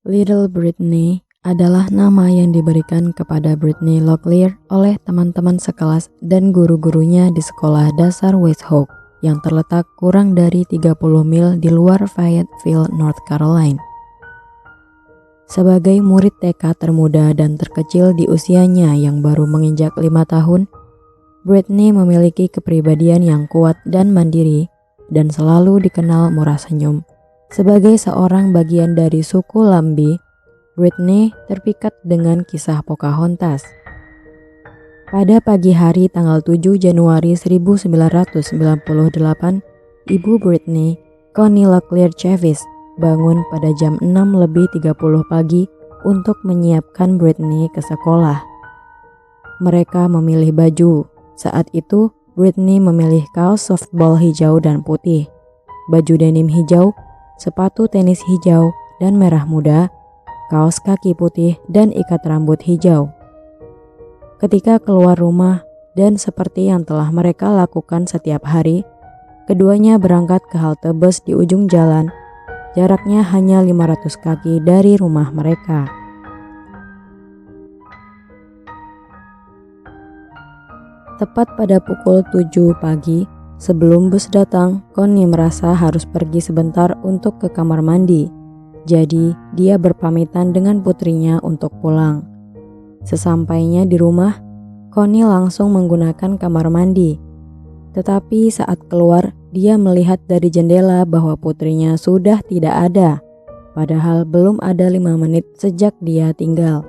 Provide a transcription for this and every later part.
Little Britney adalah nama yang diberikan kepada Brittany Locklear oleh teman-teman sekelas dan guru-gurunya di sekolah dasar West Hook yang terletak kurang dari 30 mil di luar Fayetteville, North Carolina. Sebagai murid TK termuda dan terkecil di usianya yang baru menginjak 5 tahun, Brittany memiliki kepribadian yang kuat dan mandiri dan selalu dikenal murah senyum. Sebagai seorang bagian dari suku Lambi, Brittany terpikat dengan kisah Pocahontas. Pada pagi hari tanggal 7 Januari 1998, ibu Brittany, Connie Locklear Chavis, bangun pada jam 6:30 pagi untuk menyiapkan Brittany ke sekolah. Mereka memilih baju. Saat itu, Brittany memilih kaos softball hijau dan putih, baju denim hijau, sepatu tenis hijau dan merah muda, kaos kaki putih dan ikat rambut hijau. Ketika keluar rumah dan seperti yang telah mereka lakukan setiap hari, keduanya berangkat ke halte bus di ujung jalan. Jaraknya hanya 500 kaki dari rumah mereka. Tepat pada pukul 7 pagi, sebelum bus datang, Connie merasa harus pergi sebentar untuk ke kamar mandi. Jadi, dia berpamitan dengan putrinya untuk pulang. Sesampainya di rumah, Connie langsung menggunakan kamar mandi. Tetapi saat keluar, dia melihat dari jendela bahwa putrinya sudah tidak ada. Padahal belum ada 5 menit sejak dia tinggal.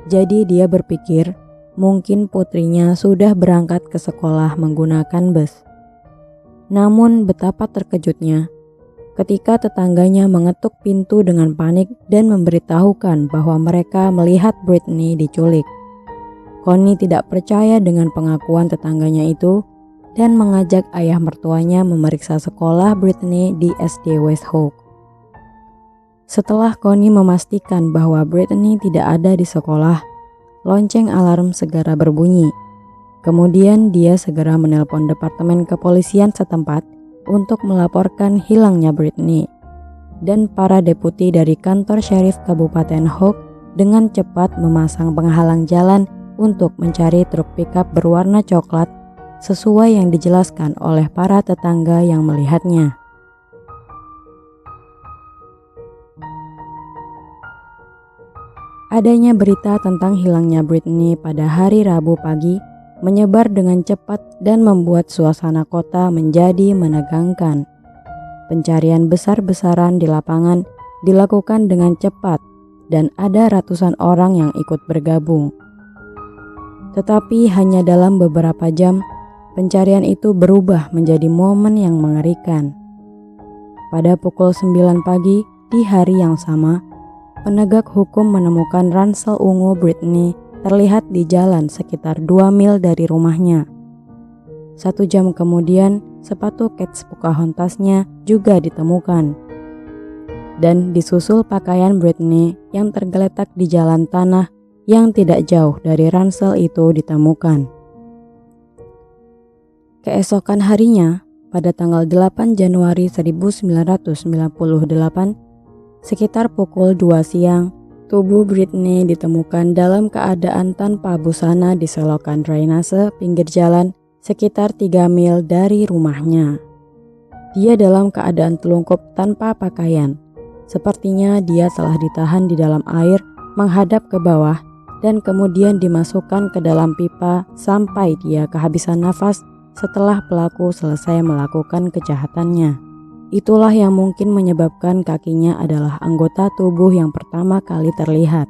Jadi dia berpikir, mungkin putrinya sudah berangkat ke sekolah menggunakan bus. Namun betapa terkejutnya ketika tetangganya mengetuk pintu dengan panik dan memberitahukan bahwa mereka melihat Brittany diculik. Connie tidak percaya dengan pengakuan tetangganya itu dan mengajak ayah mertuanya memeriksa sekolah Brittany di SD West Hook. Setelah Connie memastikan bahwa Brittany tidak ada di sekolah, lonceng alarm segera berbunyi. Kemudian dia segera menelpon departemen kepolisian setempat untuk melaporkan hilangnya Brittany. Dan para deputi dari kantor sheriff Kabupaten Hook dengan cepat memasang penghalang jalan untuk mencari truk pickup berwarna coklat sesuai yang dijelaskan oleh para tetangga yang melihatnya. Adanya berita tentang hilangnya Brittany pada hari Rabu pagi menyebar dengan cepat dan membuat suasana kota menjadi menegangkan. Pencarian besar-besaran di lapangan dilakukan dengan cepat dan ada ratusan orang yang ikut bergabung. Tetapi hanya dalam beberapa jam, pencarian itu berubah menjadi momen yang mengerikan. Pada pukul 9 pagi di hari yang sama, penegak hukum menemukan ransel ungu Brittany terlihat di jalan sekitar 2 mil dari rumahnya. 1 jam kemudian, sepatu kets Pocahontasnya juga ditemukan. Dan disusul pakaian Brittany yang tergeletak di jalan tanah yang tidak jauh dari ransel itu ditemukan. Keesokan harinya, pada tanggal 8 Januari 1998, sekitar pukul 2 siang, tubuh Brittany ditemukan dalam keadaan tanpa busana di selokan drainase pinggir jalan sekitar 3 mil dari rumahnya. Dia dalam keadaan telungkup tanpa pakaian. Sepertinya dia telah ditahan di dalam air menghadap ke bawah dan kemudian dimasukkan ke dalam pipa sampai dia kehabisan nafas setelah pelaku selesai melakukan kejahatannya. Itulah yang mungkin menyebabkan kakinya adalah anggota tubuh yang pertama kali terlihat,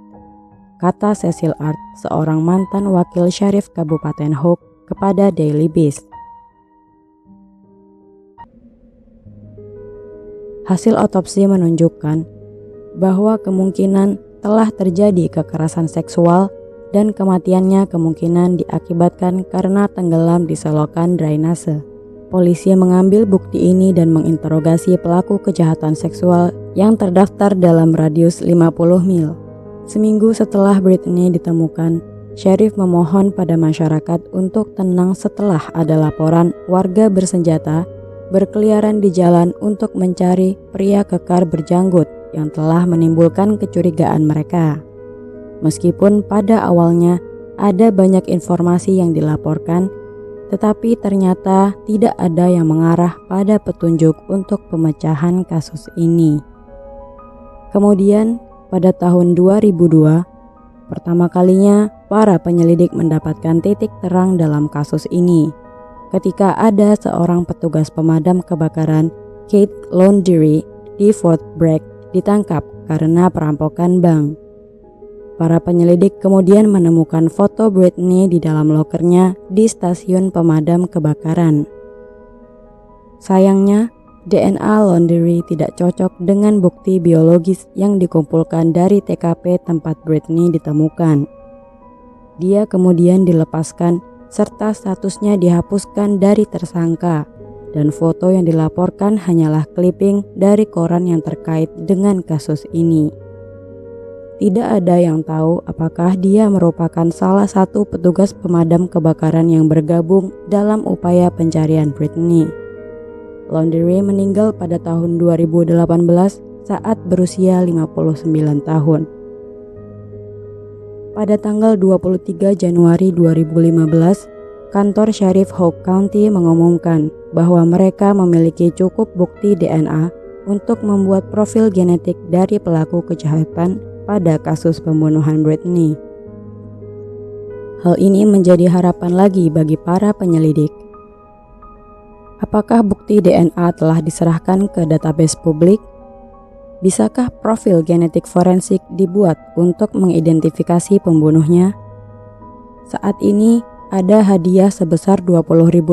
kata Cecil Art, seorang mantan wakil syarif Kabupaten Hook, kepada Daily Beast. Hasil otopsi menunjukkan bahwa kemungkinan telah terjadi kekerasan seksual dan kematiannya kemungkinan diakibatkan karena tenggelam di selokan drainase. Polisi mengambil bukti ini dan menginterogasi pelaku kejahatan seksual yang terdaftar dalam radius 50 mil. Seminggu setelah Brittany ditemukan, Sheriff memohon pada masyarakat untuk tenang setelah ada laporan warga bersenjata berkeliaran di jalan untuk mencari pria kekar berjanggut yang telah menimbulkan kecurigaan mereka. Meskipun pada awalnya ada banyak informasi yang dilaporkan, tetapi ternyata tidak ada yang mengarah pada petunjuk untuk pemecahan kasus ini. Kemudian pada tahun 2002, pertama kalinya para penyelidik mendapatkan titik terang dalam kasus ini ketika ada seorang petugas pemadam kebakaran, Kate Laundrie, di Fort Bragg ditangkap karena perampokan bank. Para penyelidik kemudian menemukan foto Britney di dalam lokernya di stasiun pemadam kebakaran. Sayangnya, DNA Laundrie tidak cocok dengan bukti biologis yang dikumpulkan dari TKP tempat Britney ditemukan. Dia kemudian dilepaskan serta statusnya dihapuskan dari tersangka, dan foto yang dilaporkan hanyalah clipping dari koran yang terkait dengan kasus ini. Tidak ada yang tahu apakah dia merupakan salah satu petugas pemadam kebakaran yang bergabung dalam upaya pencarian Britney. Laundrie meninggal pada tahun 2018 saat berusia 59 tahun. Pada tanggal 23 Januari 2015, kantor Sheriff Hope County mengumumkan bahwa mereka memiliki cukup bukti DNA untuk membuat profil genetik dari pelaku kejahatan pada kasus pembunuhan Britney. Hal ini menjadi harapan lagi bagi para penyelidik. Apakah bukti DNA telah diserahkan ke database publik? Bisakah profil genetik forensik dibuat untuk mengidentifikasi pembunuhnya? Saat ini ada hadiah sebesar $20.000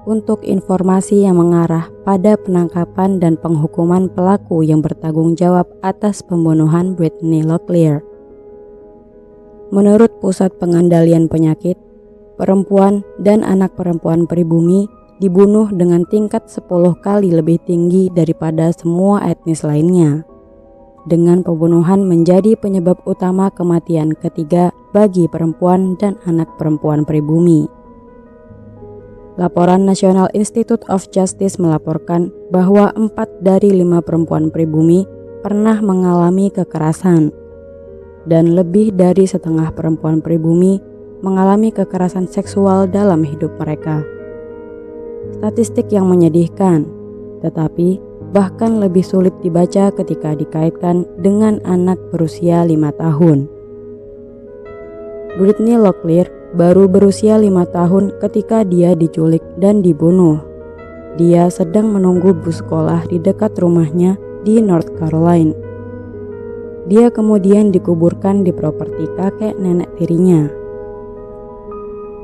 untuk informasi yang mengarah pada penangkapan dan penghukuman pelaku yang bertanggung jawab atas pembunuhan Britney Locklear. Menurut Pusat Pengendalian Penyakit, perempuan dan anak perempuan pribumi dibunuh dengan tingkat 10 kali lebih tinggi daripada semua etnis lainnya, dengan pembunuhan menjadi penyebab utama kematian ketiga bagi perempuan dan anak perempuan pribumi. Laporan National Institute of Justice melaporkan bahwa 4 dari 5 perempuan pribumi pernah mengalami kekerasan, dan lebih dari setengah perempuan pribumi mengalami kekerasan seksual dalam hidup mereka. Statistik yang menyedihkan, tetapi bahkan lebih sulit dibaca ketika dikaitkan dengan anak berusia 5 tahun. Britney Locklear baru berusia 5 tahun ketika dia diculik dan dibunuh. Dia sedang menunggu bus sekolah di dekat rumahnya di North Carolina. Dia kemudian dikuburkan di properti kakek nenek tirinya.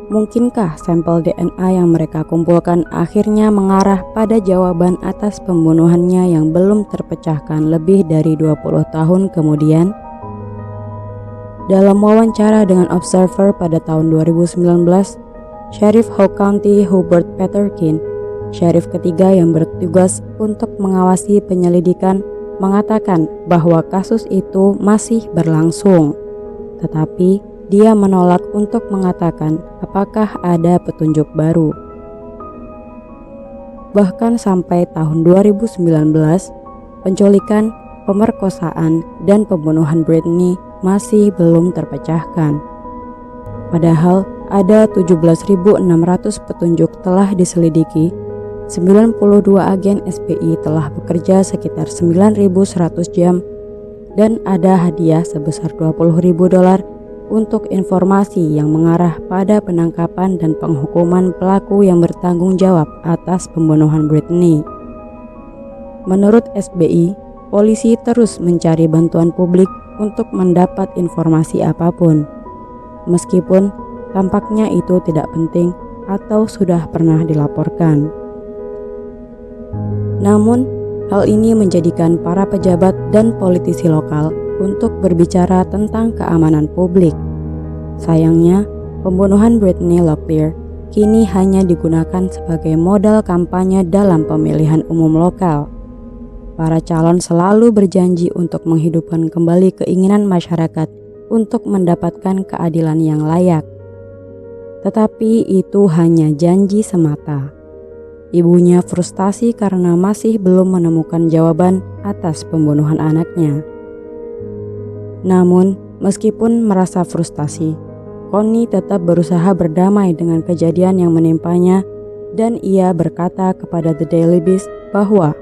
Mungkinkah sampel DNA yang mereka kumpulkan akhirnya mengarah pada jawaban atas pembunuhannya yang belum terpecahkan lebih dari 20 tahun kemudian? Dalam wawancara dengan Observer pada tahun 2019, Sheriff Hope County Hubert Peterkin, sheriff ketiga yang bertugas untuk mengawasi penyelidikan, mengatakan bahwa kasus itu masih berlangsung, tetapi dia menolak untuk mengatakan apakah ada petunjuk baru. Bahkan sampai tahun 2019, penculikan, pemerkosaan, dan pembunuhan Britney masih belum terpecahkan. Padahal ada 17.600 petunjuk telah diselidiki, 92 agen SPI telah bekerja sekitar 9.100 jam, dan ada hadiah sebesar $20.000 untuk informasi yang mengarah pada penangkapan dan penghukuman pelaku yang bertanggung jawab atas pembunuhan Britney. Menurut SBI, polisi terus mencari bantuan publik untuk mendapat informasi apapun, meskipun tampaknya itu tidak penting atau sudah pernah dilaporkan. Namun, hal ini menjadikan para pejabat dan politisi lokal untuk berbicara tentang keamanan publik. Sayangnya, pembunuhan Britney Locklear kini hanya digunakan sebagai modal kampanye dalam pemilihan umum lokal. Para calon selalu berjanji untuk menghidupkan kembali keinginan masyarakat untuk mendapatkan keadilan yang layak. Tetapi itu hanya janji semata. Ibunya frustasi karena masih belum menemukan jawaban atas pembunuhan anaknya. Namun, meskipun merasa frustasi, Connie tetap berusaha berdamai dengan kejadian yang menimpanya, dan ia berkata kepada The Daily Beast bahwa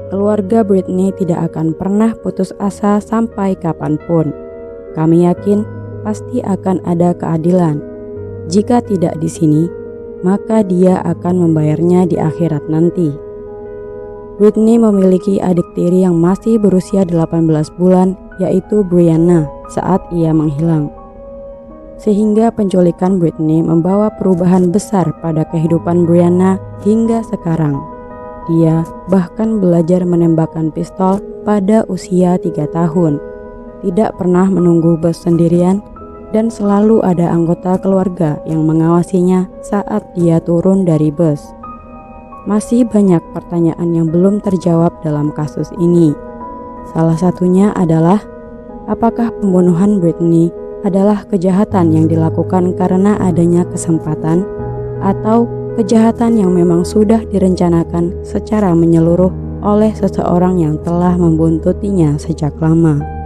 keluarga Britney tidak akan pernah putus asa sampai kapanpun. Kami yakin pasti akan ada keadilan. Jika tidak di sini, maka dia akan membayarnya di akhirat nanti. Britney memiliki adik tiri yang masih berusia 18 bulan, yaitu Brianna, saat ia menghilang. Sehingga penculikan Britney membawa perubahan besar pada kehidupan Brianna hingga sekarang. Dia bahkan belajar menembakkan pistol pada usia 3 tahun. Tidak pernah menunggu bus sendirian, dan selalu ada anggota keluarga yang mengawasinya saat dia turun dari bus. Masih banyak pertanyaan yang belum terjawab dalam kasus ini. Salah satunya adalah, apakah pembunuhan Britney adalah kejahatan yang dilakukan karena adanya kesempatan, atau kejahatan yang memang sudah direncanakan secara menyeluruh oleh seseorang yang telah membuntutinya sejak lama?